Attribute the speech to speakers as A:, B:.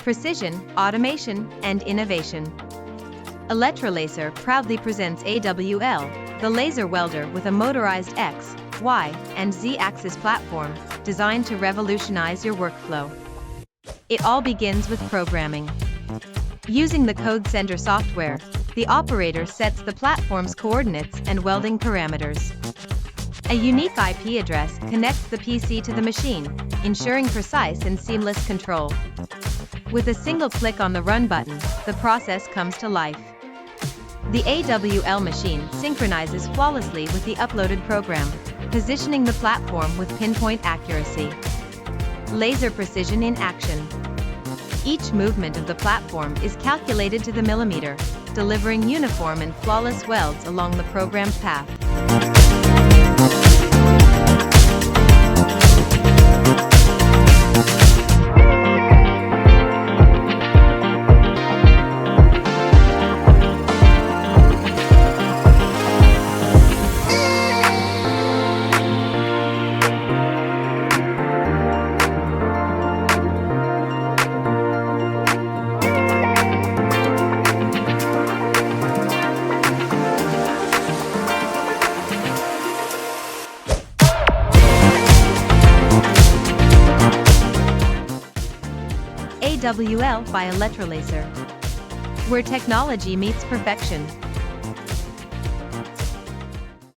A: precision, automation, and innovation. Elettrolaser proudly presents AWL, the laser welder with a motorized X, Y, and Z-axis platform, designed to revolutionize your workflow. It all begins with programming. Using the Code Center software, the operator sets the platform's coordinates and welding parameters. A unique IP address connects the PC to the machine, ensuring precise and seamless control. With a single click on the Run button, the process comes to life. The AWL machine synchronizes flawlessly with the uploaded program, positioning the platform with pinpoint accuracy. Laser precision in action. Each movement of the platform is calculated to the millimeter, delivering uniform and flawless welds along the programmed path. AWL by Elettrolaser. Where technology meets perfection.